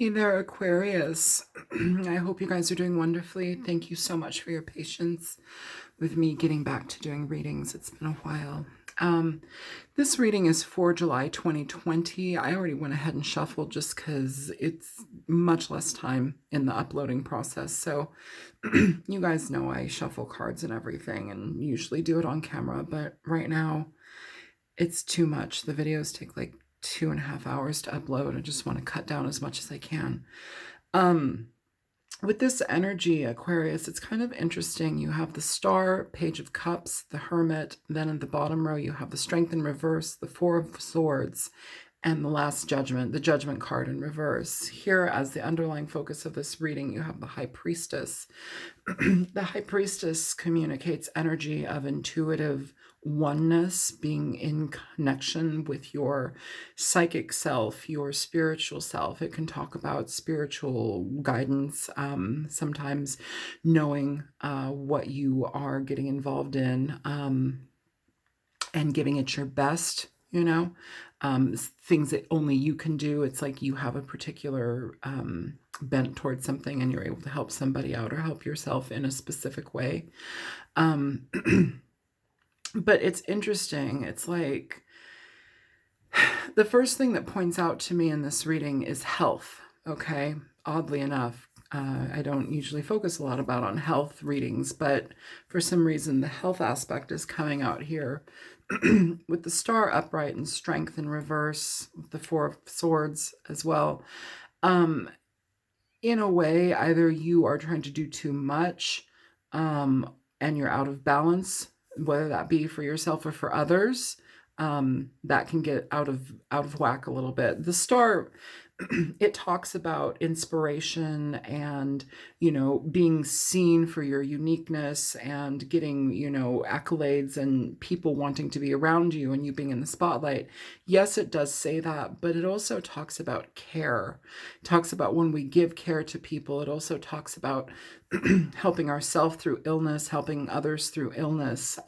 Hey there, Aquarius. I hope you guys are doing wonderfully. Thank you so much for your patience with me getting back to doing readings. It's been a while. Um, this reading is for July 2020. I already went ahead and shuffled just because it's much less time in the uploading process. So you guys know I shuffle cards and everything and usually do it on camera, but right now it's too much. The videos take like 2.5 hours to upload. I just want to cut down as much as I can. Um, with this energy, Aquarius, it's kind of interesting. You have the Star, Page of Cups, the Hermit, then in the bottom row you have the Strength in reverse, the Four of Swords, and the Last Judgment, the Judgment card in reverse. Here, as the underlying focus of this reading, you have the High Priestess. The High Priestess communicates energy of intuitive oneness, being in connection with your psychic self, your spiritual self. It can talk about spiritual guidance, sometimes knowing what you are getting involved in, and giving it your best, things that only you can do. It's like you have a particular bent towards something and you're able to help somebody out or help yourself in a specific way. But it's interesting. It's like the first thing that points out to me in this reading is health. Okay. Oddly enough, I don't usually focus a lot on health readings, but for some reason the health aspect is coming out here with the Star upright and Strength in reverse, with the Four of Swords as well. In a way, either you are trying to do too much and you're out of balance, whether that be for yourself or for others. That can get out of whack a little bit. The Star, it talks about inspiration and, being seen for your uniqueness and getting, accolades and people wanting to be around you and you being in the spotlight. Yes, it does say that, but it also talks about care. It talks about when we give care to people. It also talks about helping ourselves through illness, helping others through illness.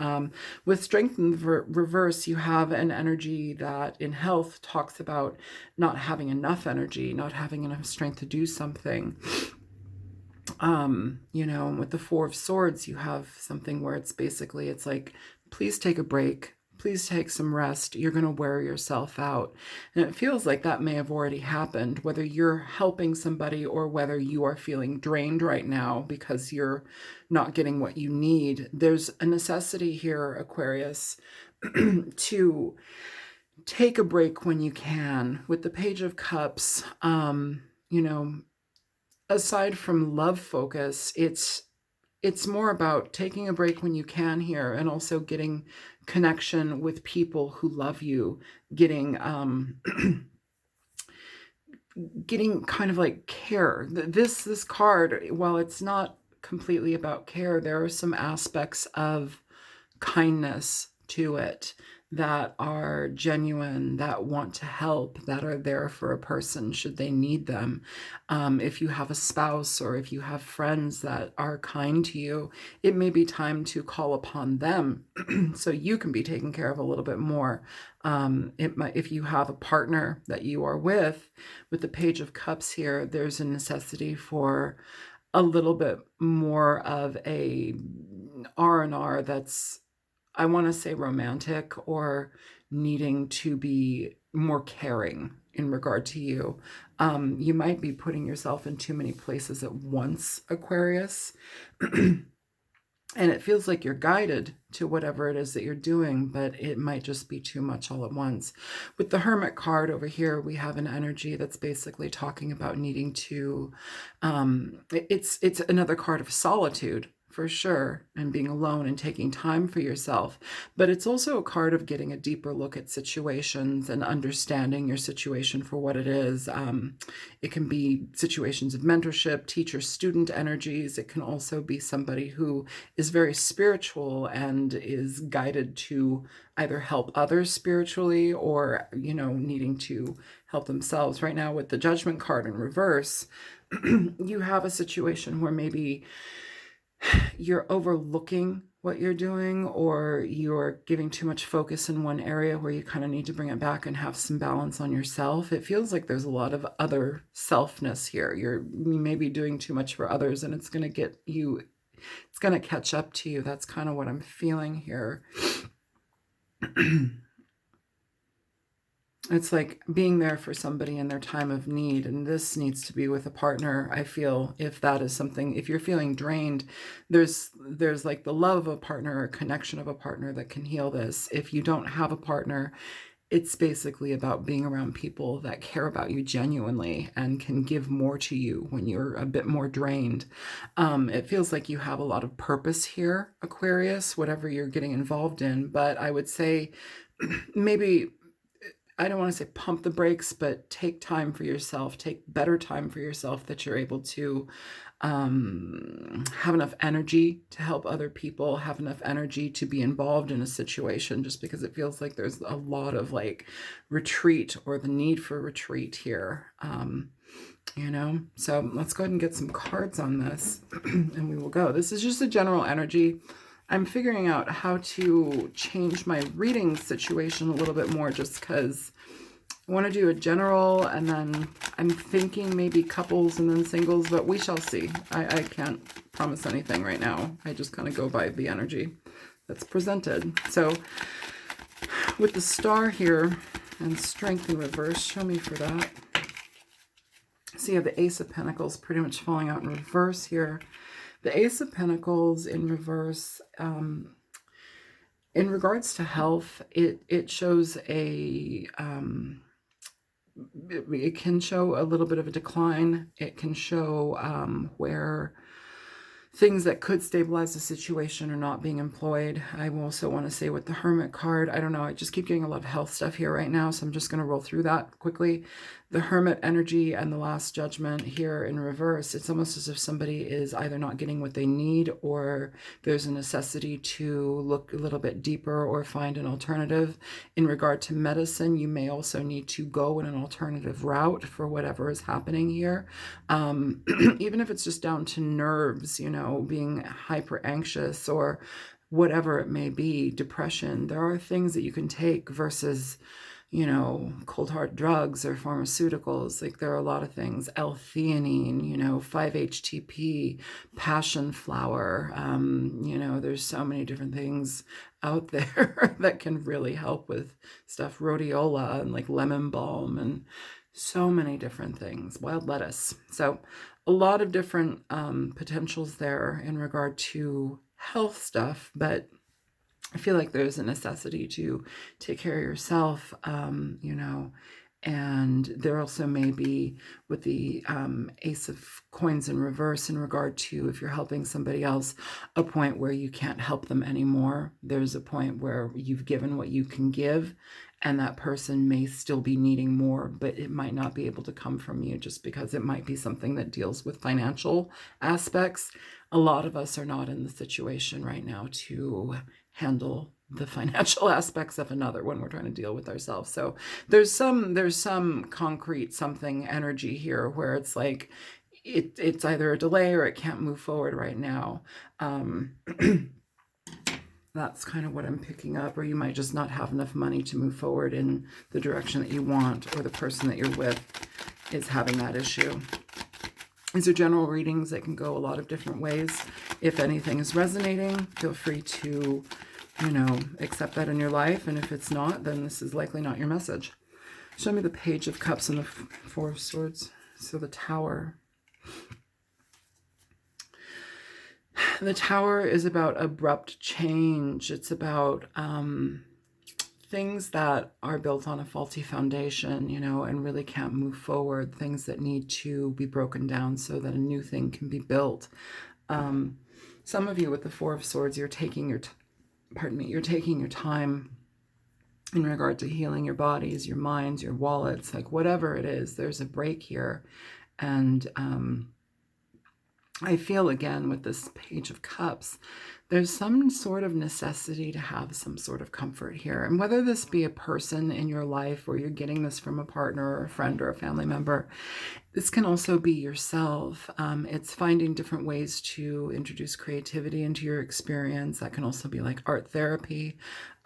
With Strength in reverse, you have an energy that in health talks about not having enough energy, not having enough strength to do something. With the Four of Swords, you have something where it's like, please take a break. Please take some rest. You're going to wear yourself out. And it feels like that may have already happened, whether you're helping somebody or whether you are feeling drained right now because you're not getting what you need. There's a necessity here, Aquarius, to take a break when you can. With the Page of Cups, aside from love focus, it's more about taking a break when you can here and also getting connection with people who love you, getting getting kind of like care. This card, while it's not completely about care, there are some aspects of kindness to it that are genuine, that want to help, that are there for a person should they need them. If you have a spouse or if you have friends that are kind to you, it may be time to call upon them so you can be taken care of a little bit more. If you have a partner that you are with the Page of Cups here, there's a necessity for a little bit more of a R&R that's, I want to say, romantic or needing to be more caring in regard to you. You might be putting yourself in too many places at once, Aquarius. And it feels like you're guided to whatever it is that you're doing, but it might just be too much all at once. With the Hermit card over here, we have an energy that's basically talking about needing to, it's another card of solitude, for sure, and being alone and taking time for yourself. But it's also a card of getting a deeper look at situations and understanding your situation for what it is. It can be situations of mentorship, teacher-student energies. It can also be somebody who is very spiritual and is guided to either help others spiritually or, needing to help themselves. Right now with the Judgment card in reverse, you have a situation where maybe you're overlooking what you're doing, or you're giving too much focus in one area where you kind of need to bring it back and have some balance on yourself. It feels like there's a lot of other selfness here. You may be doing too much for others, and it's going to get you, it's going to catch up to you. That's kind of what I'm feeling here. It's like being there for somebody in their time of need, and this needs to be with a partner. I feel, if that is something, if you're feeling drained, there's like the love of a partner or connection of a partner that can heal this. If you don't have a partner, it's basically about being around people that care about you genuinely and can give more to you when you're a bit more drained. It feels like you have a lot of purpose here, Aquarius, whatever you're getting involved in. But I would say maybe, I don't want to say pump the brakes, but take time for yourself, take better time for yourself, that you're able to have enough energy to help other people, have enough energy to be involved in a situation, just because it feels like there's a lot of like retreat, or the need for retreat here. You know, so let's go ahead and get some cards on this and we will go. This is just a general energy. I'm figuring out how to change my reading situation a little bit more, just because I want to do a general, and then I'm thinking maybe couples and then singles, but we shall see. I can't promise anything right now. I just kind of go by the energy that's presented. So with the star here and strength in reverse, show me for that. So you have the Ace of Pentacles pretty much falling out in reverse here. The Ace of Pentacles in reverse, in regards to health, it shows a, it can show a little bit of a decline. It can show where things that could stabilize the situation are not being employed. I also want to say with the Hermit card, I don't know, I just keep getting a lot of health stuff here right now, so I'm just going to roll through that quickly. The Hermit energy and the Last Judgment here in reverse, it's almost as if somebody is either not getting what they need, or there's a necessity to look a little bit deeper or find an alternative. In regard to medicine, you may also need to go in an alternative route for whatever is happening here. Even if it's just down to nerves, you know, being hyper anxious or whatever it may be, depression, there are things that you can take versus, you know, cold hard drugs or pharmaceuticals. Like there are a lot of things, L-theanine, you know, 5-HTP, passion flower, you know, there's so many different things out there that can really help with stuff, rhodiola and like lemon balm and so many different things, wild lettuce. So a lot of different potentials there in regard to health stuff, but I feel like there's a necessity to take care of yourself, you know, and there also may be with the Ace of Coins in reverse in regard to if you're helping somebody else, a point where you can't help them anymore. There's a point where you've given what you can give, and that person may still be needing more, but it might not be able to come from you just because it might be something that deals with financial aspects. A lot of us are not in the situation right now to handle the financial aspects of another when we're trying to deal with ourselves. So there's some concrete something energy here where it's like it's either a delay or it can't move forward right now. That's kind of what I'm picking up, or you might just not have enough money to move forward in the direction that you want, or the person that you're with is having that issue. These are general readings that can go a lot of different ways. If anything is resonating, feel free to, you know, accept that in your life. And if it's not, then this is likely not your message. Show me the Page of Cups and the Four of Swords. So the Tower. The Tower is about abrupt change. It's about things that are built on a faulty foundation, you know, and really can't move forward. Things that need to be broken down so that a new thing can be built. Some of you with the Four of Swords, you're taking your, you're taking your time in regard to healing your bodies, your minds, your wallets, like whatever it is, there's a break here. And I feel again with this Page of Cups There's some sort of necessity to have some sort of comfort here. And whether this be a person in your life or you're getting this from a partner or a friend or a family member, this can also be yourself. It's finding different ways to introduce creativity into your experience. That can also be like art therapy.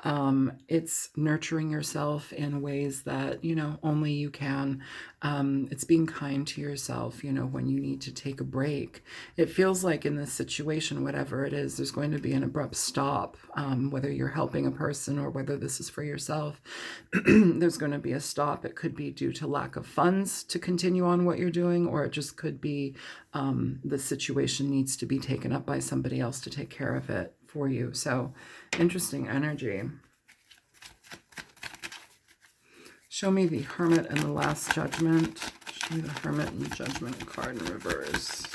It's nurturing yourself in ways that, only you can. It's being kind to yourself, when you need to take a break. It feels like in this situation, whatever it is, there's going to be an abrupt stop, whether you're helping a person or whether this is for yourself. There's going to be a stop. It could be due to lack of funds to continue on what you're doing, or it just could be the situation needs to be taken up by somebody else to take care of it for you. So interesting energy. Show me the Hermit and the Last Judgment. Show me the Hermit and the Judgment card in reverse.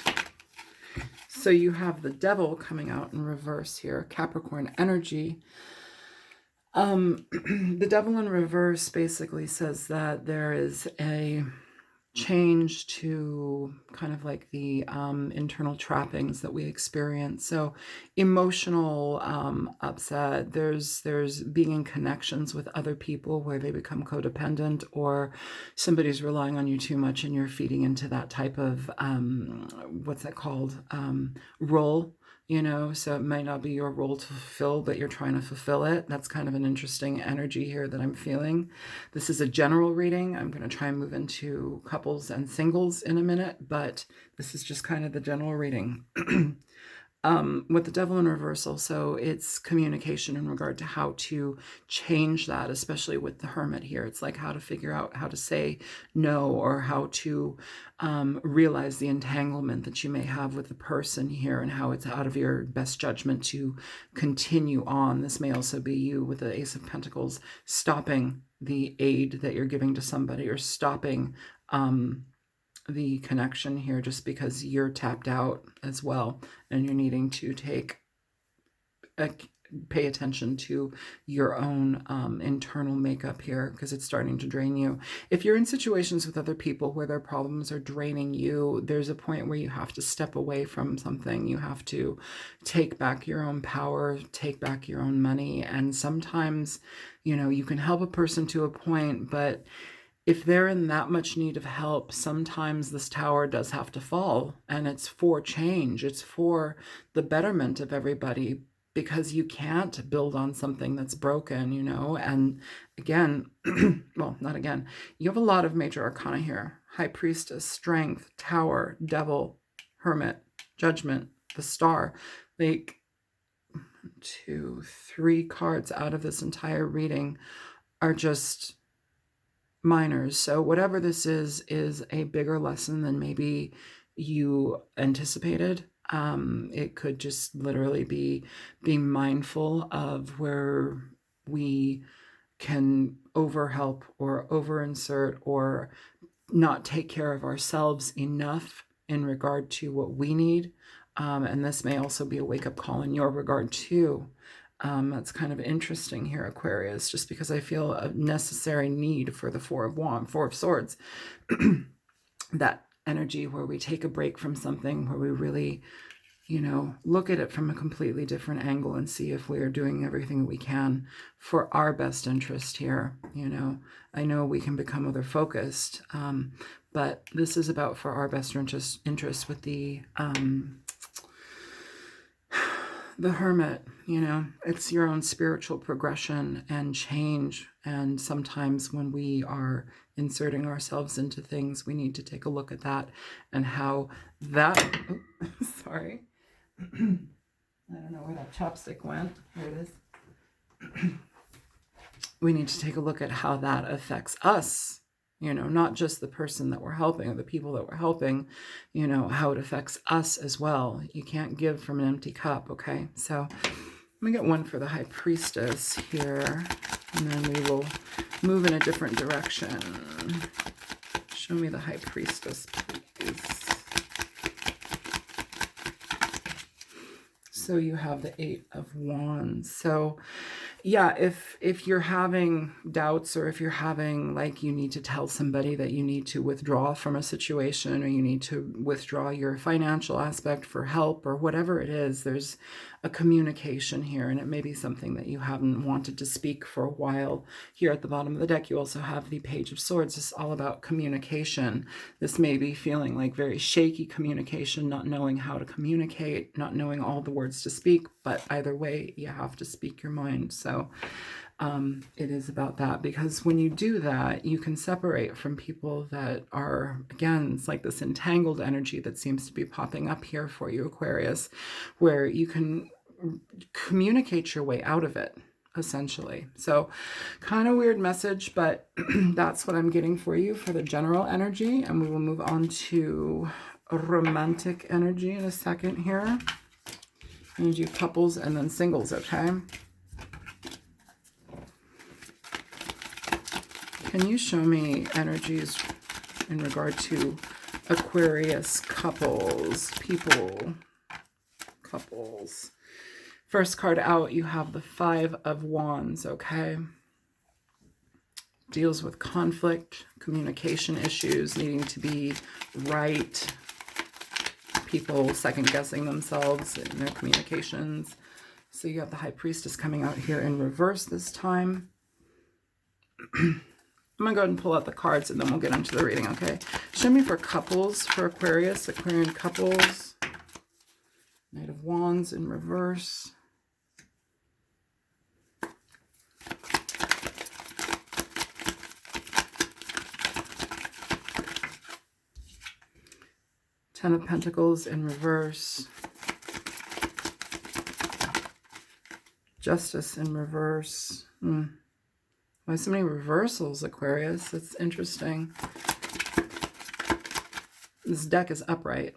So you have the Devil coming out in reverse here, Capricorn energy. The Devil in reverse basically says that there is a change to kind of like the internal trappings that we experience. So emotional upset, there's being in connections with other people where they become codependent, or somebody's relying on you too much and you're feeding into that type of what's that called, role. So it might not be your role to fulfill, but you're trying to fulfill it. That's kind of an interesting energy here that I'm feeling. This is a general reading. I'm going to try and move into couples and singles in a minute, but this is just kind of the general reading. With the Devil in reverse also, it's communication in regard to how to change that, especially with the Hermit here. It's like how to figure out how to say no, or how to realize the entanglement that you may have with the person here, and how it's out of your best judgment to continue on. This may also be you with the Ace of Pentacles, stopping the aid that you're giving to somebody, or stopping the connection here just because you're tapped out as well, and you're needing to pay attention to your own internal makeup here, because it's starting to drain you. If you're in situations with other people where their problems are draining you, there's a point where you have to step away from something. You have to take back your own power, take back your own money. And sometimes, you can help a person to a point, but if they're in that much need of help, sometimes this tower does have to fall, and it's for change. It's for the betterment of everybody, because you can't build on something that's broken, and again, well, not again, you have a lot of major arcana here. High Priestess, Strength, Tower, Devil, Hermit, Judgment, the Star. Like 2, 3 cards out of this entire reading are just minors. So whatever this is a bigger lesson than maybe you anticipated. It could just literally be being mindful of where we can overhelp or overinsert or not take care of ourselves enough in regard to what we need. And this may also be a wake-up call in your regard too. That's kind of interesting here, Aquarius, just because I feel a necessary need for the Four of Swords. That energy where we take a break from something, where we really, look at it from a completely different angle and see if we are doing everything we can for our best interest here. I know we can become other focused, but this is about for our best interest with the Hermit. It's your own spiritual progression and change. And sometimes when we are inserting ourselves into things, we need to take a look at that and how that, sorry. I don't know where that chopstick went. Here it is. We need to take a look at how that affects us. Not just the person that we're helping or the people that we're helping, how it affects us as well. You can't give from an empty cup, okay? So let me get one for the High Priestess here, and then we will move in a different direction. Show me the High Priestess, please. So you have the 8 of Wands. So Yeah, if you're having doubts, or if you're having like you need to tell somebody that you need to withdraw from a situation, or you need to withdraw your financial aspect for help, or whatever it is, there's a communication here, and it may be something that you haven't wanted to speak for a while. Here at the bottom of the deck, you also have the Page of Swords. It's all about communication. This may be feeling like very shaky communication, not knowing how to communicate, not knowing all the words to speak, but either way, you have to speak your mind. So it is about that, because when you do that, you can separate from people that are, again, it's like this entangled energy that seems to be popping up here for you, Aquarius, where you can communicate your way out of it, essentially. So kind of weird message, but that's what I'm getting for you for the general energy, and we will move on to romantic energy in a second here. I'm going to do couples and then singles, okay? Can you show me energies in regard to Aquarius couples, people, couples? First card out, you have the Five of Wands, okay? Deals with conflict, communication issues, needing to be right, people second-guessing themselves in their communications. So you have the High Priestess coming out here in reverse this time. I'm going to go ahead and pull out the cards, and then we'll get into the reading, okay? Show me for couples, for Aquarius, Aquarian couples. Knight of Wands in reverse. Ten of Pentacles in reverse. Justice in reverse. Why so many reversals, Aquarius? That's interesting. This deck is upright.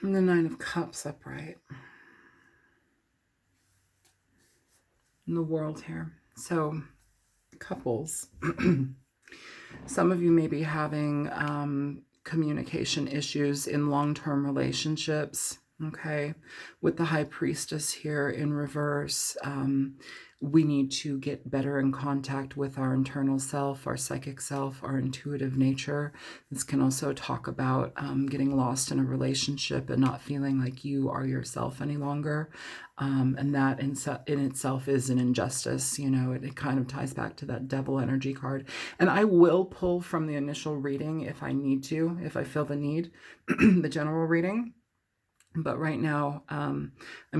And the Nine of Cups upright. And the World here. So, couples. Some of you may be having communication issues in long-term relationships, okay? With the High Priestess here in reverse, we need to get better in contact with our internal self, our psychic self, our intuitive nature. This can also talk about getting lost in a relationship and not feeling like you are yourself any longer. And that in itself is an injustice. You know, it kind of ties back to that Devil energy card. And I will pull from the initial reading if I need to, if I feel the need, the general reading. But right now, I'm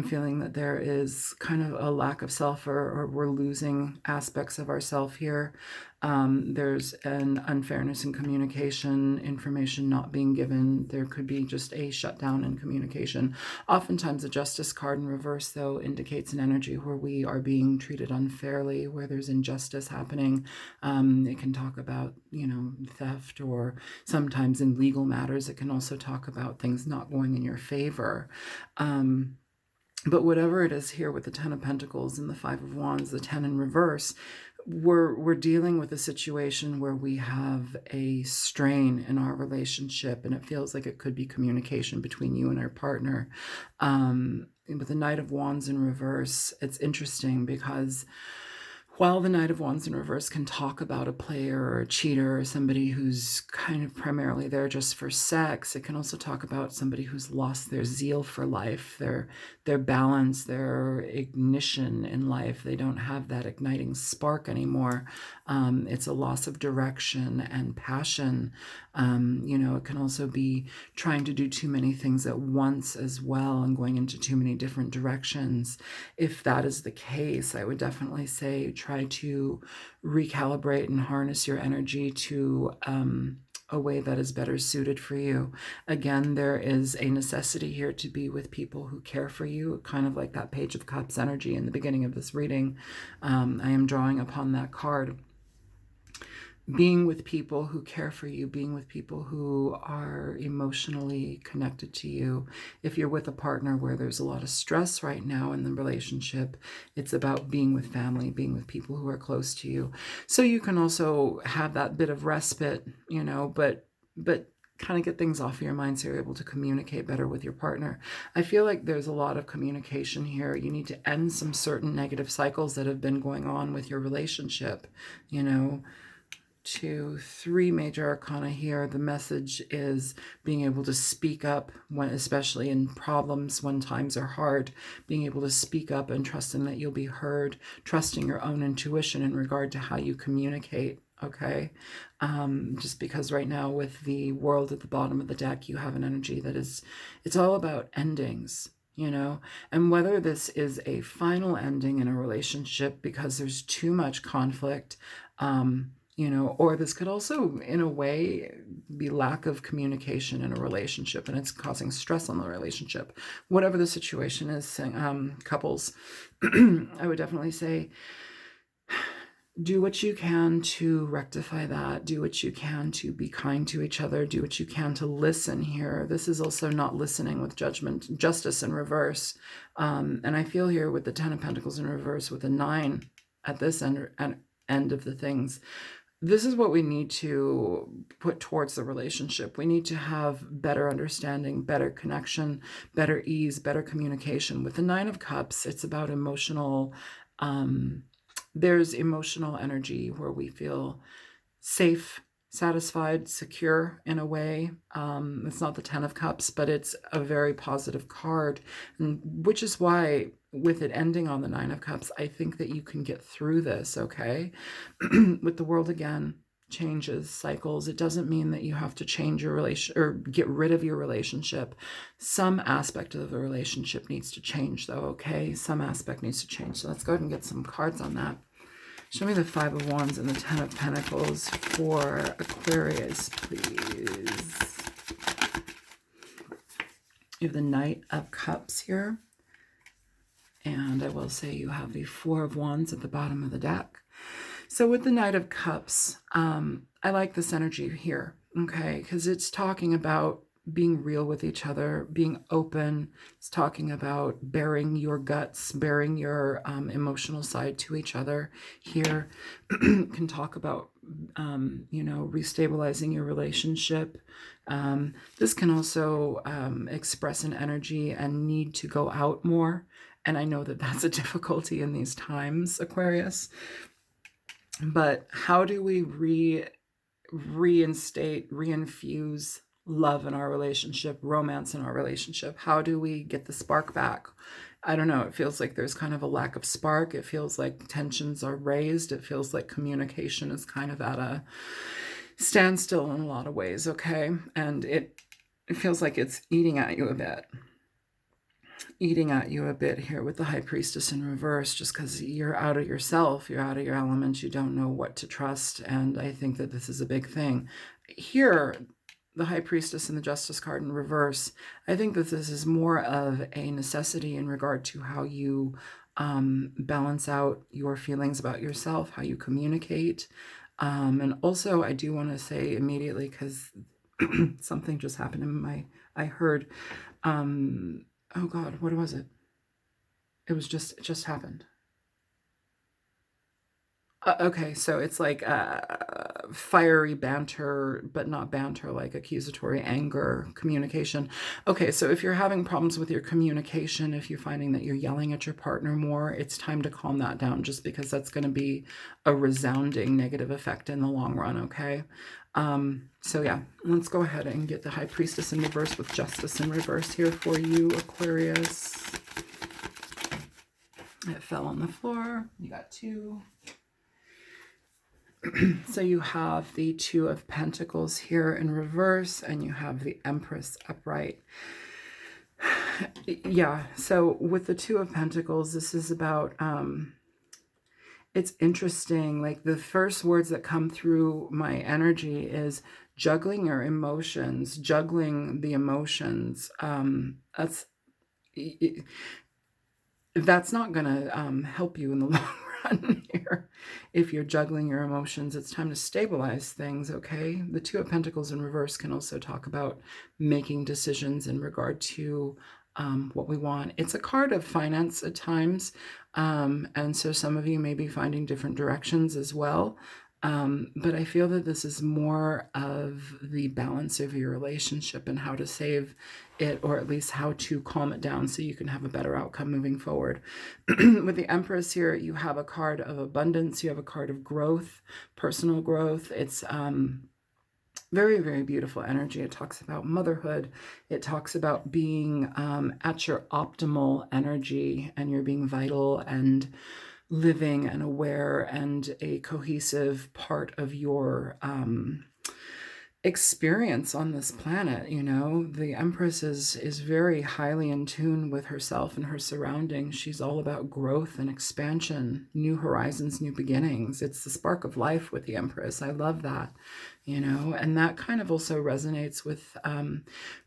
feeling that there is kind of a lack of self, or we're losing aspects of ourself here. There's an unfairness in communication, information not being given. There could be just a shutdown in communication. Oftentimes, the Justice card in reverse, though, indicates an energy where we are being treated unfairly, where there's injustice happening. It can talk about, you know, theft, or sometimes in legal matters, it can also talk about things not going in your favor. But whatever it is here with the Ten of Pentacles and the Five of Wands, the 10 in reverse, we're dealing with a situation where we have a strain in our relationship, and it feels like it could be communication between you and our partner. With the Knight of Wands in reverse, it's interesting because while the Knight of Wands in reverse can talk about a player or a cheater, or somebody who's kind of primarily there just for sex, it can also talk about somebody who's lost their zeal for life, their balance, their ignition in life. They don't have that igniting spark anymore. It's a loss of direction and passion. You know, it can also be trying to do too many things at once as well, and going into too many different directions. If that is the case, I would definitely say try to recalibrate and harness your energy to a way that is better suited for you. Again, there is a necessity here to be with people who care for you, kind of like that Page of Cups energy in the beginning of this reading. I am drawing upon that card. Being with people who care for you, being with people who are emotionally connected to you. If you're with a partner where there's a lot of stress right now in the relationship, it's about being with family, being with people who are close to you. So you can also have that bit of respite, you know, but kind of get things off of your mind so you're able to communicate better with your partner. I feel like there's a lot of communication here. You need to end some certain negative cycles that have been going on with your relationship. You know, 2, 3 major arcana here. The message is being able to speak up when, especially in problems, when times are hard, being able to speak up and trusting that you'll be heard, trusting your own intuition in regard to how you communicate. Okay. Just because right now with the world at the bottom of the deck, you have an energy that is, it's all about endings, you know, and whether this is a final ending in a relationship because there's too much conflict, you know, or this could also, in a way, be lack of communication in a relationship and it's causing stress on the relationship. Whatever the situation is, couples, I would definitely say, do what you can to rectify that. Do what you can to be kind to each other. Do what you can to listen here. This is also not listening with judgment, justice in reverse. And I feel here with the 10 of Pentacles in reverse with the 9 at this end of the things, this is what we need to put towards the relationship. We need to have better understanding, better connection, better ease, better communication. With the 9 of Cups, it's about emotional, there's emotional energy where we feel safe, satisfied, secure in a way. It's not the 10 of Cups, but it's a very positive card, and which is why with it ending on the 9 of Cups, I think that you can get through this, okay? With the world again, changes, cycles. It doesn't mean that you have to change your relation or get rid of your relationship. Some aspect of the relationship needs to change though, okay? Some aspect needs to change. So let's go ahead and get some cards on that. Show me the 5 of Wands and the 10 of Pentacles for Aquarius, please. You have the Knight of Cups here. And I will say you have the 4 of Wands at the bottom of the deck. So with the Knight of Cups, I like this energy here, okay? Because it's talking about being real with each other, being open. It's talking about bearing your guts, bearing your emotional side to each other here. Can talk about, you know, restabilizing your relationship. This can also express an energy and need to go out more. And I know that that's a difficulty in these times, Aquarius. But how do we reinstate, reinfuse love in our relationship, romance in our relationship? How do we get the spark back? I don't know. It feels like there's kind of a lack of spark. It feels like tensions are raised. It feels like communication is kind of at a standstill in a lot of ways, okay? And it feels like it's eating at you a bit. Eating at you a bit here with the High Priestess in reverse, just because you're out of yourself, you're out of your element, you don't know what to trust, and I think that this is a big thing. Here, the High Priestess and the Justice card in reverse, I think that this is more of a necessity in regard to how you balance out your feelings about yourself, how you communicate. And also, I do want to say immediately, because something just happened in I heard, oh God, what was it? It just happened. Okay, so it's like fiery banter, but not banter, like accusatory anger, communication. Okay, so if you're having problems with your communication, if you're finding that you're yelling at your partner more, it's time to calm that down, just because that's going to be a resounding negative effect in the long run, okay? So yeah, let's go ahead and get the High Priestess in reverse with Justice in reverse here for you, Aquarius. It fell on the floor. You got 2. So you have the 2 of Pentacles here in reverse, and you have the Empress upright. Yeah, so with the 2 of Pentacles, this is about, it's interesting. Like the first words that come through my energy is juggling your emotions, juggling the emotions. That's not going to help you in the long run here. If you're juggling your emotions, it's time to stabilize things, okay? The 2 of Pentacles in reverse can also talk about making decisions in regard to what we want. It's a card of finance at times, and so some of you may be finding different directions as well. But I feel that this is more of the balance of your relationship and how to save it, or at least how to calm it down so you can have a better outcome moving forward. With the Empress here, you have a card of abundance, you have a card of growth, personal growth. It's very, very beautiful energy. It talks about motherhood. It talks about being at your optimal energy, and you're being vital and living and aware and a cohesive part of your experience on this planet. You know, the Empress is very highly in tune with herself and her surroundings. She's all about growth and expansion, new horizons, new beginnings. It's the spark of life with the Empress. I love that, you know, and that kind of also resonates with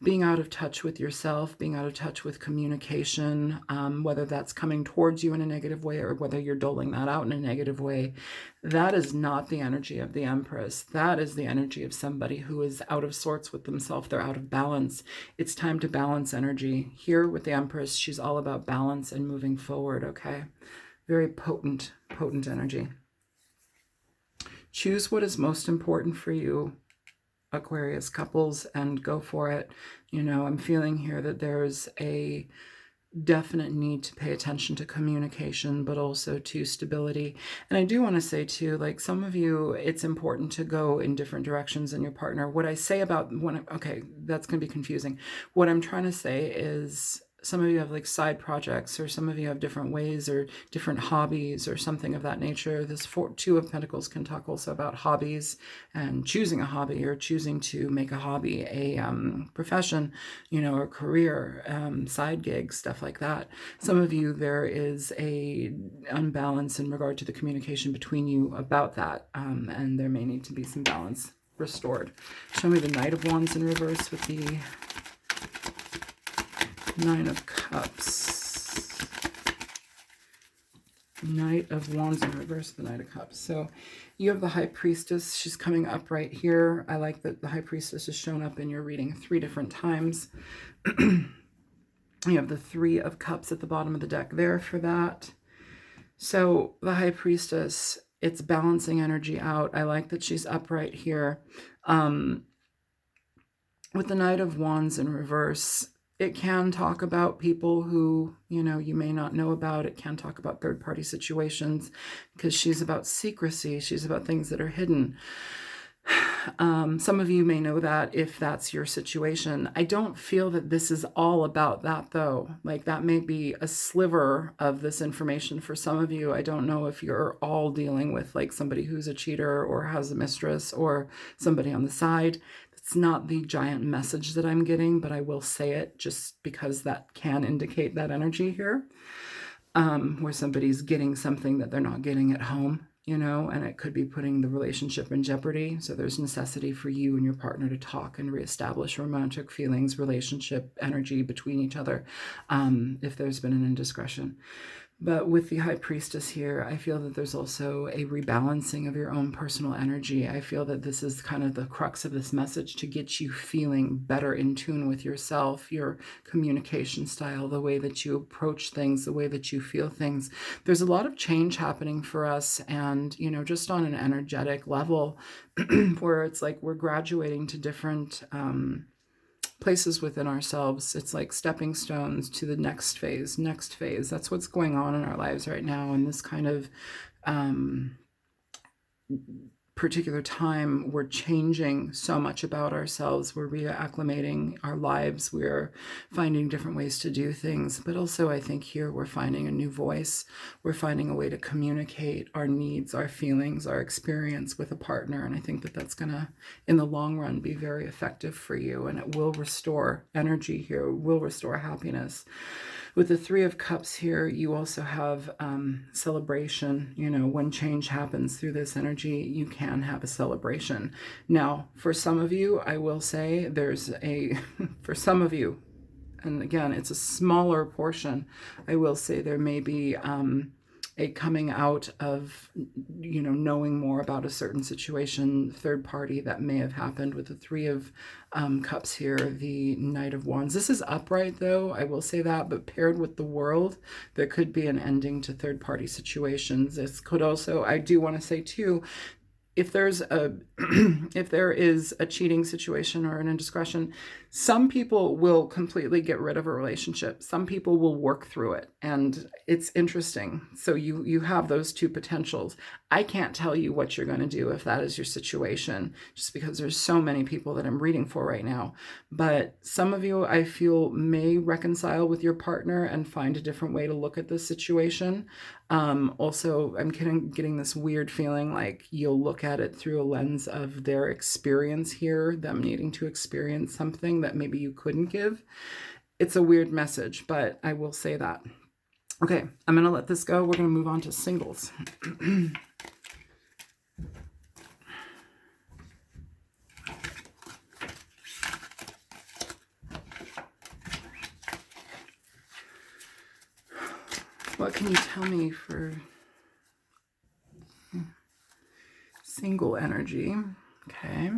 being out of touch with yourself, being out of touch with communication, whether that's coming towards you in a negative way or whether you're doling that out in a negative way. That is not the energy of the Empress. That is the energy of somebody who is out of sorts with themselves. They're out of balance. It's time to balance energy. Here with the Empress, she's all about balance and moving forward, okay? Very potent, potent energy. Choose what is most important for you, Aquarius couples, and go for it. You know, I'm feeling here that there's a definite need to pay attention to communication, but also to stability. And I do want to say too, like some of you, it's important to go in different directions in your partner. What I say about okay, that's going to be confusing. What I'm trying to say is some of you have like side projects, or some of you have different ways or different hobbies or something of that nature. This Two of Pentacles can talk also about hobbies and choosing a hobby, or choosing to make a hobby a profession, you know, or career, side gigs, stuff like that. Some of you, there is a unbalance in regard to the communication between you about that, and there may need to be some balance restored. Show me the Knight of Wands in reverse with the Nine of Cups. Knight of Wands in reverse, the Knight of Cups. So you have the High Priestess. She's coming up right here. I like that the High Priestess has shown up in your reading 3 different times. You have the Three of Cups at the bottom of the deck there for that. So the High Priestess, it's balancing energy out. I like that she's upright here. With the Knight of Wands in reverse, it can talk about people who, you know, you may not know about. It can talk about third-party situations, because she's about secrecy. She's about things that are hidden. Some of you may know that if that's your situation. I don't feel that this is all about that, though. Like, that may be a sliver of this information for some of you. I don't know if you're all dealing with like somebody who's a cheater or has a mistress or somebody on the side. It's not the giant message that I'm getting, but I will say it just because that can indicate that energy here, where somebody's getting something that they're not getting at home, you know, and it could be putting the relationship in jeopardy. So there's necessity for you and your partner to talk and reestablish romantic feelings, relationship energy between each other, if there's been an indiscretion. But with the High Priestess here, I feel that there's also a rebalancing of your own personal energy. I feel that this is kind of the crux of this message, to get you feeling better in tune with yourself, your communication style, the way that you approach things, the way that you feel things. There's a lot of change happening for us, and, you know, just on an energetic level, where it's like we're graduating to different places within ourselves. It's like stepping stones to the next phase, next phase. That's what's going on in our lives right now. And this kind of particular time, we're changing so much about ourselves. We're reacclimating our lives. We're finding different ways to do things. But also, I think here we're finding a new voice. We're finding a way to communicate our needs, our feelings, our experience with a partner. And I think that that's going to, in the long run, be very effective for you. And it will restore energy here, will restore happiness. With the Three of Cups here, you also have celebration. You know, when change happens through this energy, you can have a celebration. Now, for some of you, I will say there's a, for some of you, and again, it's a smaller portion, I will say there may be a coming out of, you know, knowing more about a certain situation, third party, that may have happened with the Three of Cups here, the Knight of Wands. This is upright, though, I will say that, but paired with the World, there could be an ending to third party situations. This could also, I do want to say too, if there's a if there is a cheating situation or an indiscretion, some people will completely get rid of a relationship. Some people will work through it, and it's interesting. So you have those two potentials. I can't tell you what you're going to do if that is your situation, just because there's so many people that I'm reading for right now. But some of you, I feel, may reconcile with your partner and find a different way to look at this situation. Also, I'm getting this weird feeling like you'll look at it through a lens of their experience here, them needing to experience something that maybe you couldn't give. It's a weird message, but I will say that. Okay, I'm going to let this go. We're going to move on to singles. What can you tell me for single energy? Okay.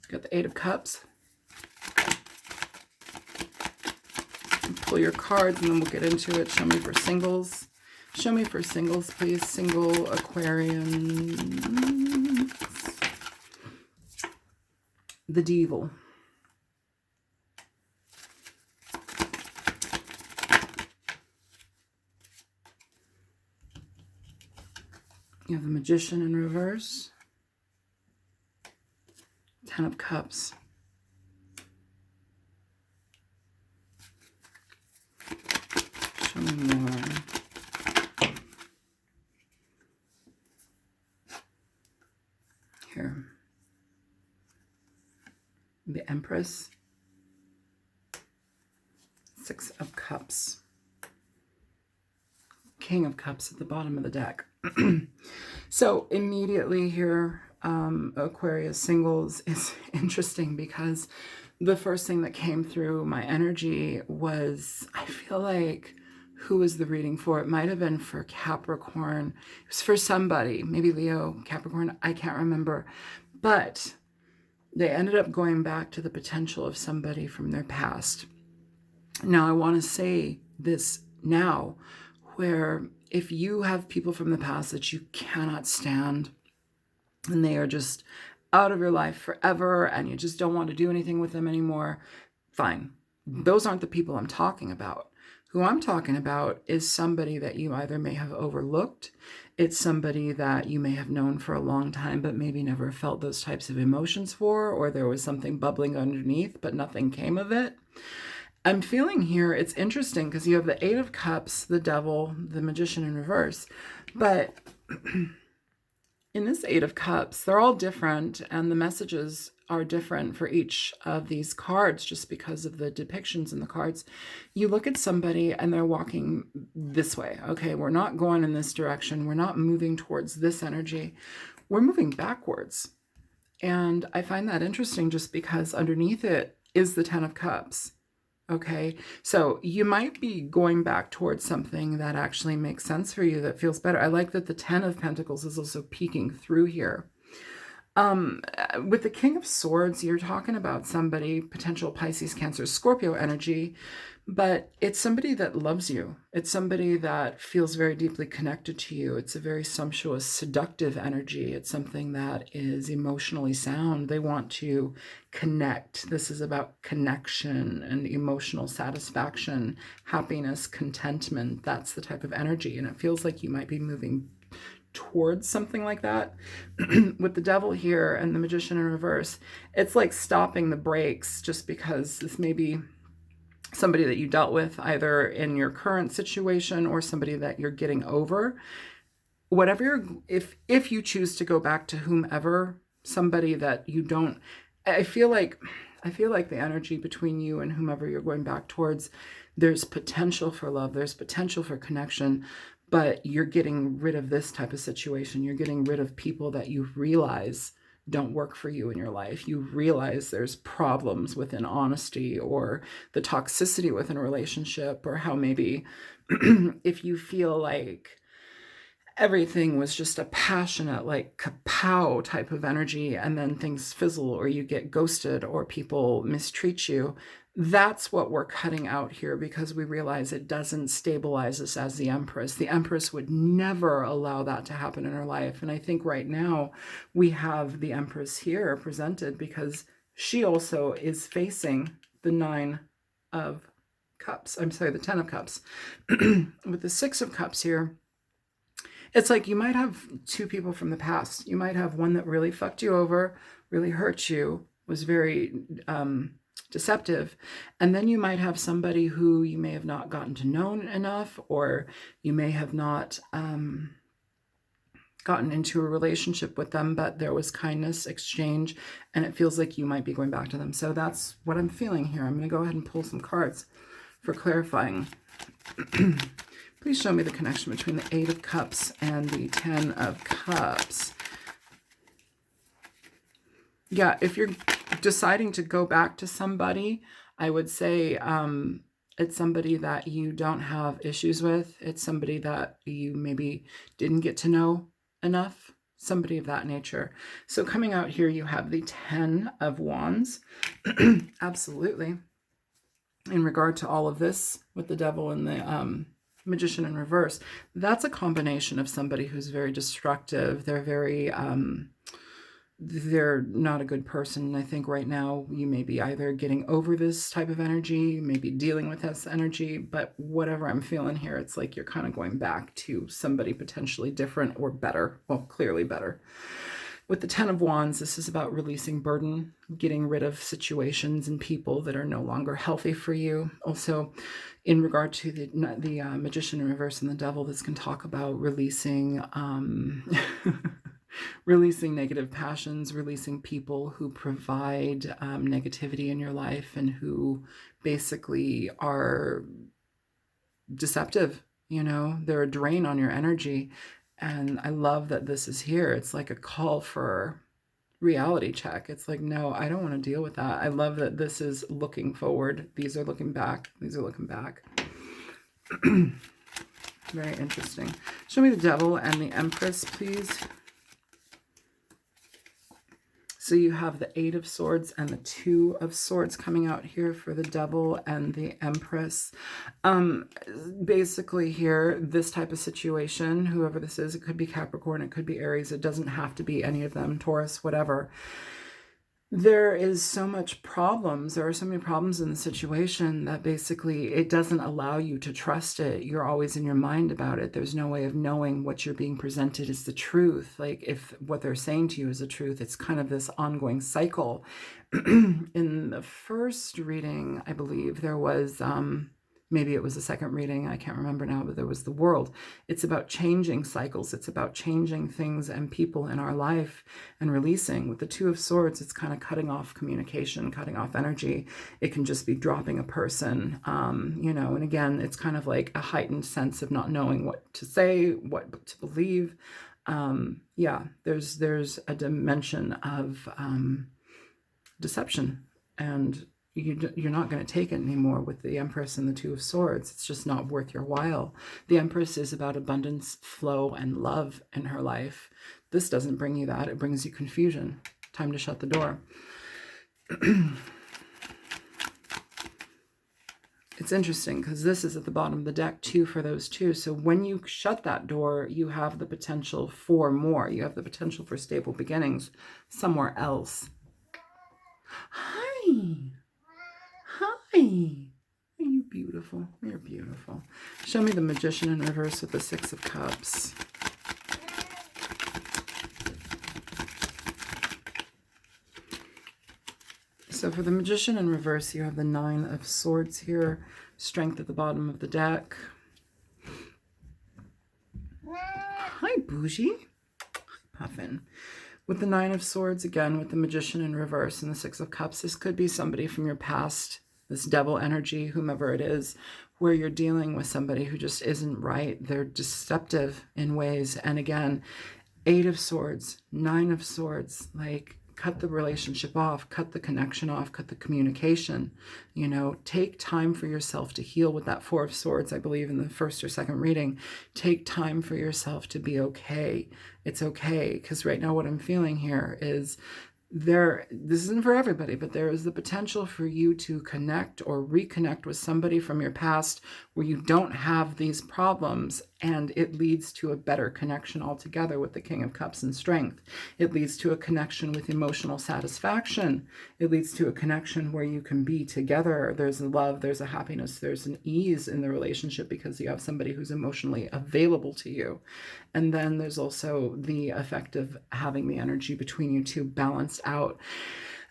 Got the Eight of Cups. Pull your cards and then we'll get into it. Show me for singles. Show me for singles, please. Single Aquarian. The Devil. You have the Magician in reverse. Ten of Cups. Show me more. Here. The Empress. Six of Cups. King of Cups at the bottom of the deck. So immediately here, Aquarius singles is interesting because the first thing that came through my energy was, I feel like, who was the reading for? It might have been for Capricorn. It was for somebody, maybe Leo, Capricorn, I can't remember. But they ended up going back to the potential of somebody from their past. Now, I want to say this now, where if you have people from the past that you cannot stand and they are just out of your life forever and you just don't want to do anything with them anymore, fine. Those aren't the people I'm talking about. Who I'm talking about is somebody that you either may have overlooked, it's somebody that you may have known for a long time but maybe never felt those types of emotions for, or there was something bubbling underneath but nothing came of it. I'm feeling here, it's interesting because you have the Eight of Cups, the Devil, the Magician in reverse. But in this Eight of Cups, they're all different and the messages are different for each of these cards just because of the depictions in the cards. You look at somebody and they're walking this way. Okay, we're not going in this direction. We're not moving towards this energy. We're moving backwards. And I find that interesting just because underneath it is the Ten of Cups. Okay, so you might be going back towards something that actually makes sense for you, that feels better. I like that the Ten of Pentacles is also peeking through here. With the King of Swords, you're talking about somebody, potential Pisces, Cancer, Scorpio energy, but it's somebody that loves you. It's somebody that feels very deeply connected to you. It's a very sumptuous, seductive energy. It's something that is emotionally sound. They want to connect. This is about connection and emotional satisfaction, happiness, contentment. That's the type of energy. And it feels like you might be moving towards something like that. With the Devil here and the Magician in reverse, it's like stopping the brakes just because this may be somebody that you dealt with either in your current situation or somebody that you're getting over. Whatever you're, if you choose to go back to whomever, somebody that you don't, I feel like the energy between you and whomever you're going back towards, there's potential for love, there's potential for connection, but you're getting rid of this type of situation. You're getting rid of people that you realize don't work for you in your life. You realize there's problems within honesty or the toxicity within a relationship, or how maybe if you feel like everything was just a passionate, like kapow type of energy, and then things fizzle or you get ghosted or people mistreat you. That's what we're cutting out here, because we realize it doesn't stabilize us as the Empress. The Empress would never allow that to happen in her life. And I think right now we have the Empress here presented because she also is facing the Nine of Cups. I'm sorry, the Ten of Cups. With the Six of Cups here, it's like you might have two people from the past. You might have one that really fucked you over, really hurt you, was very deceptive. And then you might have somebody who you may have not gotten to know enough, or you may have not gotten into a relationship with them, but there was kindness, exchange, and it feels like you might be going back to them. So that's what I'm feeling here. I'm going to go ahead and pull some cards for clarifying. Please show me the connection between the Eight of Cups and the Ten of Cups. Yeah, if you're deciding to go back to somebody, I would say it's somebody that you don't have issues with. It's somebody that you maybe didn't get to know enough, somebody of that nature. So coming out here, you have the Ten of Wands. Absolutely. In regard to all of this with the Devil and the Magician in reverse, that's a combination of somebody who's very destructive. They're very they're not a good person. I think right now you may be either getting over this type of energy, maybe dealing with this energy, but whatever I'm feeling here, it's like you're kind of going back to somebody potentially different or better. Well, clearly better. With the Ten of Wands, this is about releasing burden, getting rid of situations and people that are no longer healthy for you. Also, in regard to the Magician in reverse and the Devil, this can talk about releasing releasing negative passions, releasing people who provide negativity in your life and who basically are deceptive. You know, they're a drain on your energy. And I love that this is here. It's like a call for reality check. It's like, no, I don't want to deal with that. I love that this is looking forward. These are looking back. These are looking back. Very interesting. Show me the Devil and the Empress, please. So you have the Eight of Swords and the Two of Swords coming out here for the Devil and the Empress. Basically here, this type of situation, whoever this is, it could be Capricorn, it could be Aries, it doesn't have to be any of them, Taurus, whatever. There is so much problems. There are so many problems in the situation that basically it doesn't allow you to trust it. You're always in your mind about it. There's no way of knowing what you're being presented is the truth. Like if what they're saying to you is the truth, it's kind of this ongoing cycle. In the first reading, I believe there was, maybe it was the second reading, I can't remember now, but there was the World. It's about changing cycles. It's about changing things and people in our life and releasing. With the Two of Swords, it's kind of cutting off communication, cutting off energy. It can just be dropping a person, you know, and again, it's kind of like a heightened sense of not knowing what to say, what to believe. Yeah, there's a dimension of deception, and you're not going to take it anymore with the Empress and the Two of Swords. It's just not worth your while. The Empress is about abundance, flow, and love in her life. This doesn't bring you that. It brings you confusion. Time to shut the door. It's interesting because this is at the bottom of the deck too for those two. So when you shut that door, you have the potential for more. You have the potential for stable beginnings somewhere else. Hi. Hi. Are you beautiful? You're beautiful. Show me the Magician in reverse with the Six of Cups. So for the Magician in reverse, you have the Nine of Swords here. Strength at the bottom of the deck. Hi, Bougie. Puffin. With the Nine of Swords, again, with the Magician in reverse and the Six of Cups, this could be somebody from your past, this devil energy, whomever it is, where you're dealing with somebody who just isn't right. They're deceptive in ways. And again, Eight of Swords, Nine of Swords, like cut the relationship off, cut the connection off, cut the communication. You know, take time for yourself to heal with that Four of Swords, I believe in the first or second reading. Take time for yourself to be okay. It's okay, because right now what I'm feeling here is this isn't for everybody, but there is the potential for you to connect or reconnect with somebody from your past where you don't have these problems, and it leads to a better connection altogether with the King of Cups and Strength. It leads to a connection with emotional satisfaction. It leads to a connection where you can be together. There's a love, there's a happiness, there's an ease in the relationship because you have somebody who's emotionally available to you. And then there's also the effect of having the energy between you two balanced out.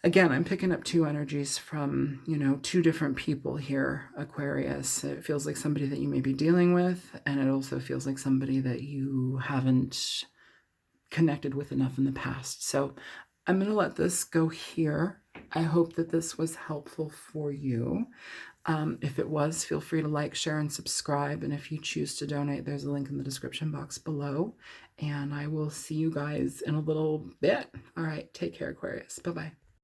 Again, I'm picking up two energies from, you know, two different people here, Aquarius. It feels like somebody that you may be dealing with, and it also feels like somebody that you haven't connected with enough in the past. So I'm going to let this go here. I hope that this was helpful for you. If it was, feel free to like, share, and subscribe. And if you choose to donate, there's a link in the description box below. And I will see you guys in a little bit. All right, take care, Aquarius. Bye-bye.